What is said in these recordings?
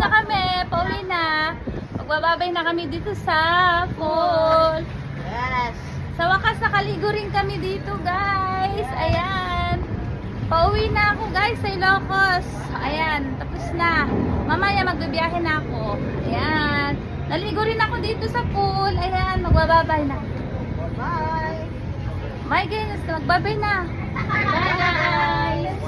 na kami. Pauwi na. Magbababay na kami dito sa pool. Yes. Sa wakas, nakaligo rin kami dito, guys. Ayan. Pauwi na ako, guys, sa Ilocos. Ayan, tapos na. Mamaya magbibiyahe na ako. Ayan. Naligo rin ako dito sa pool. Ayan, magbababay na. Bye. My goodness, magbabay na. Bye, guys.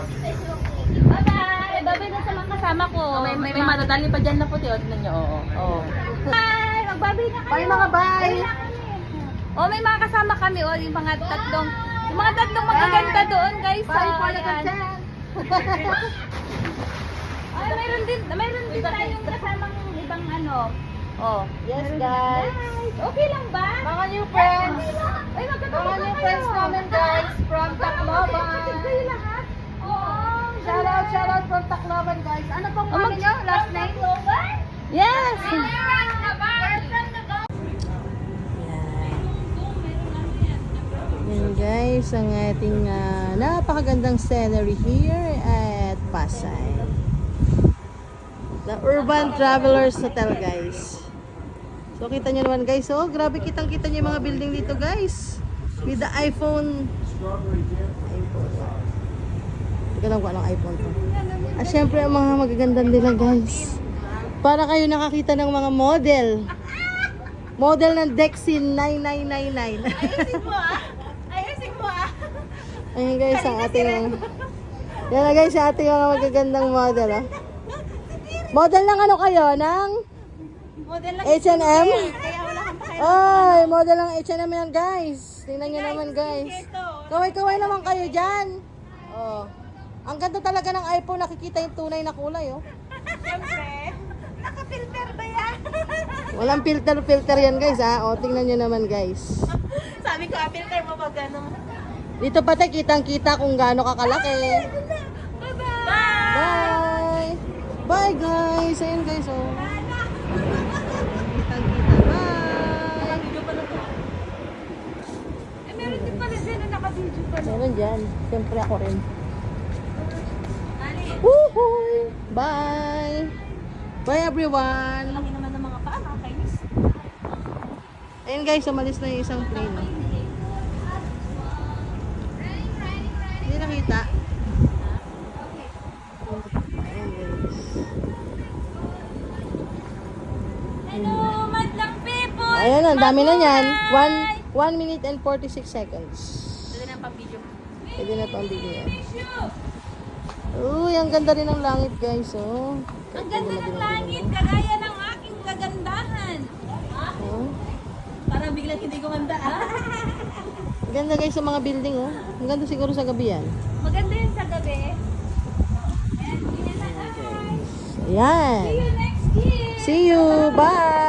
Bye-bye. Bye-bye na sa mga kasama ko. May matadali pa dyan na puti. O, tignan nyo. Oo. Bye. Magbabay na kayo. Bye, mga bye. Bye na kami. Oh, may mga kasama kami. Oh, yung mga tatlong magaganda doon, guys. Bye Oh, for the ayan. content. Ay, mayroon din tayong kasamang ibang ano. Oh. Yes, Meron din. guys. Okay lang ba? Mga new friends. Ay, Mga magkatawa new kayo. friends namin, guys. From Tacloban. Kayo lahat? Oo. Shout out from Tacloban, guys. Ano pong Oh, ano nyo? Last name? Yes. Yan guys, ang ating napakagandang scenery here at Pasay. The Urban Travelers Hotel, guys. So kita nyo naman guys, oh grabe kitang-kita nyo yung mga building dito guys. With the iPhone. Hindi ko alam kung anong iPhone to. At syempre ang mga magagandang nila guys. Para kayo nakakita ng mga model. Model ng Dexin 9999. Ayusin mo ah. Ayun guys, ang ating yan na guys, ang ating mga magagandang model, oh. Model ng ano kayo? Ng Model lang. H&M? Kaya wala kang pakialam. Ay, model ng H&M yan guys. Tingnan nyo naman guys. Kaway-kaway naman kayo dyan. Oh. Ang ganda talaga ng iPhone, nakikita yung tunay na kulay, oh. Siyempre. Naka-filter ba yan? Walang filter yan guys, ha. Oh, tingnan nyo naman guys. Sabi ko, filter mo pag ano. Dito pati kitang-kita kung gaano kakalaki. Bye-bye. Bye! Bye guys! Ayun guys, oh. Kitang-kita. Bye! Eh, meron din pala din na naka-video pala. Meron dyan. Siyempre ako rin. Woohoo! Bye! Bye everyone! Laki naman ng mga paa, nakakainis. Ayun guys, umalis na yung isang plane. Oh. Hindi nakita. Ayun guys. Hello, madlang people! Ayun, ang dami na yan. 1 minute and 46 seconds. Pwede na pang video. Pwede na pang bigyan. Uy, ang ganda rin ng langit guys, oh. Ang ganda ng langit, kagaya ng aking kagandahan. Oh. Parang biglang hindi gumanda ah. Ang ganda guys sa mga building, oh. Ang ganda siguro sa gabi yan. Maganda yun sa gabi. Ayan, ganyan na guys. Ayan. See you next year. See you. Bye.